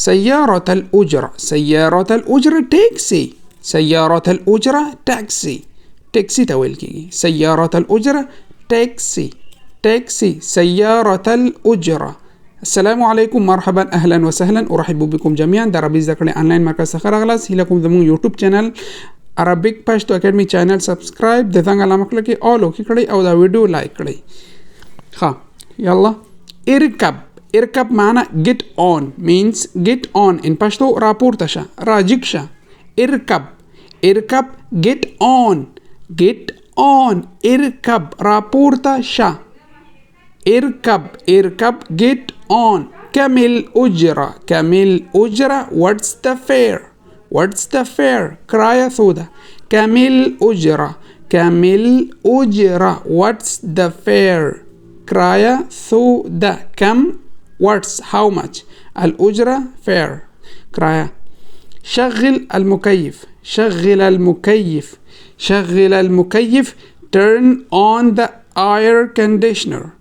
سيارة الأجرة. سيارة الأجرة تاكسي. سيارة الأجرة تاكسي. تاكسي تويلكي. سيارة الأجرة تاكسي. تاكسي سيارة الأجرة. السلام عليكم، مرحبا، أهلا وسهلا، أرحب بكم جميعا در عربي ذكرى آنلاين مرکز څخه راغلاست. هیله کوم زموږ یوټیوب چینل عربیک پښتو اکیډمي چینل سبسکرایب د څنګه علامه کړئ آل وکړئ او دا ویډیو لایک کړئ. ها يلا. اركب. اركب معنى get on means get on in پښتو راپورته شه، راجګ شه. اركب. اركب get on. get on. اركب راپورته شه. اركب. اركب get on. كم الأجرة. كم الأجرة what's the fare. what's the fare كراية سودا. كم الأجرة. كم الأجرة what's the fare كراية سودا. كم what's how much. الأجرة fare كراية. شغل المكيف. شغل المكيف. شغل المكيف turn on the air conditioner.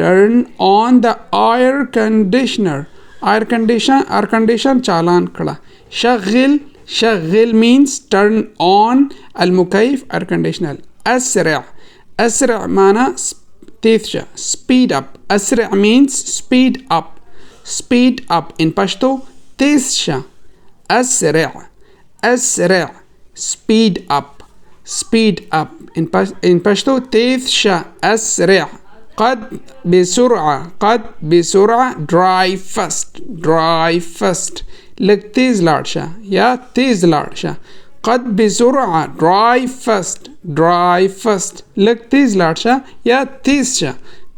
turn on the air conditioner. air conditioner चालान कड़ा. شغل. شغل means turn on. المكيف air conditioner. أسرع. أسرع معنى تيثشا speed up. أسرع means speed up. speed up in پشتو تيثشا. أسرع. أسرع speed up. speed up in پشتو تيثشا. أسرع. قد بسرعة. قد بسرعة drive fast. drive fast لك تيز لارشا يا تيز لارشا. قد بسرعة drive fast. drive fast لك تيز لارشا يا تيزشا.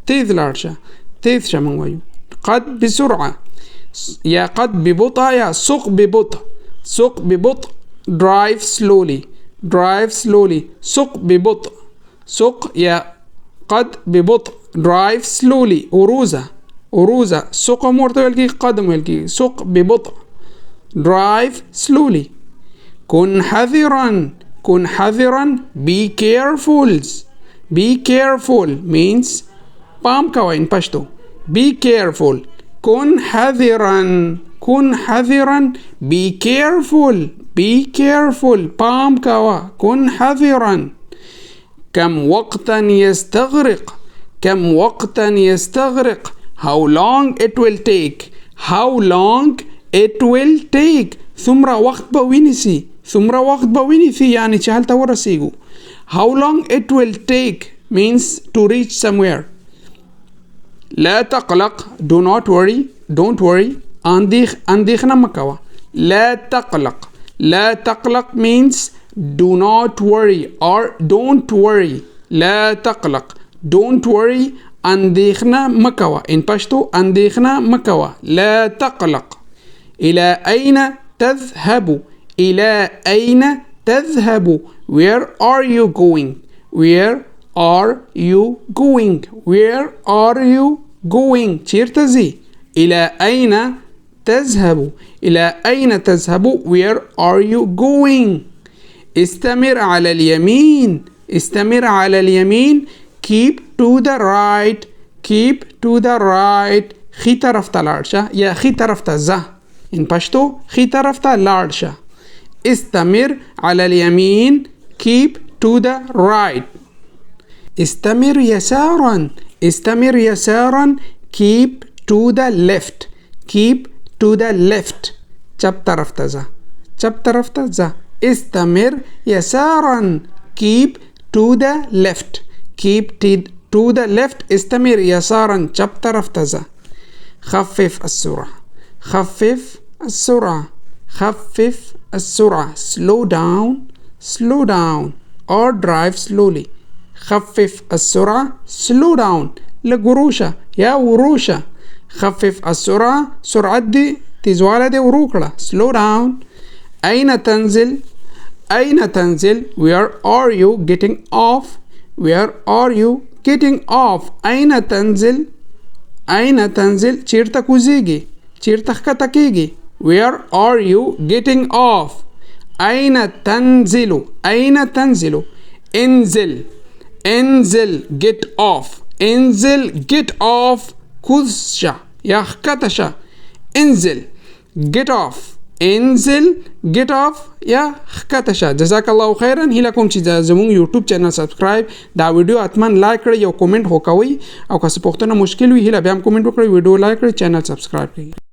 تيز لارشا. تيزشا منويو. قد بسرعة يا قد ببطء يا سوق ببطء. سوق ببطء drive slowly. drive slowly سوق ببطء. سوق يا قد ببطء drive slowly. أروزة. أروزة سوق مرتبلكي قدم ولكي سوق ببطء drive slowly. كن حذرا. كن حذرا be careful. be careful means پام کوئ in پشتو. be careful. كن حذرا. كن حذرا be careful. be careful پام کوا. كن حذرا. كم وقتا يستغرق. كم وقتا يستغرق how long it will take. how long it will take ثمرة وقت بوينسي. ثمرة وقت بوينسي يعني چهل تورسيگو. how long it will take means to reach somewhere. لا تقلق do not worry. don't worry انديخنا مكوا. لا تقلق. لا تقلق means do not worry or don't worry. لا تقلق don't worry انديخنا مكوا in پشتو انديخنا مكوا. لا تقلق. إلى أين تذهب. إلى أين تذهب where are you going. where are you going. where are you going چيرتزي. إلى أين تذهب. إلى أين تذهب where are you going. استمر على اليمين. استمر على اليمين keep to the right. keep to the right خي طرف تلارشا يا خي طرف تزه in پشتو خي طرف تلارشا. استمر على اليمين keep to the right. استمر يسارا. استمر يسارا keep to the left. keep to the left چپ طرف تزه. چپ طرف تزه. استمر يسارا keep to the left. keep to the left استمر يسارا چپ طرف تزه. خفف السرعة. خفف السرعة. خفف السرعة slow down. slow down or drive slowly. خفف السرعة slow down لقروشة يا وروشة. خفف السرعة سرعة دي تزوالة دي وروكرة slow down. أين تنزل. أين تنزل where are you getting off. where are you getting off. أين تنزل. أين تنزل چیرته کوزیگی. چیرته ښکته کیگی. where are you getting off. أين تنزل. أين تنزل انزل. انزل get off. انزل get off كوزشا يا ښکته شه. انزل. get off انزل get off یا ښکته شه. جزاک الله خیرا. هیله کوم چې زموږ یوټیوب چینل سبسکرایب دا ویډیو حتما لایک کړئ یو کومنټ وکوئ او که څه پوښتنه مشکل وي هیله بیا هم کومنټ وکړئ ویډیو لایک کړئ چینل سبسکرایب کړئ.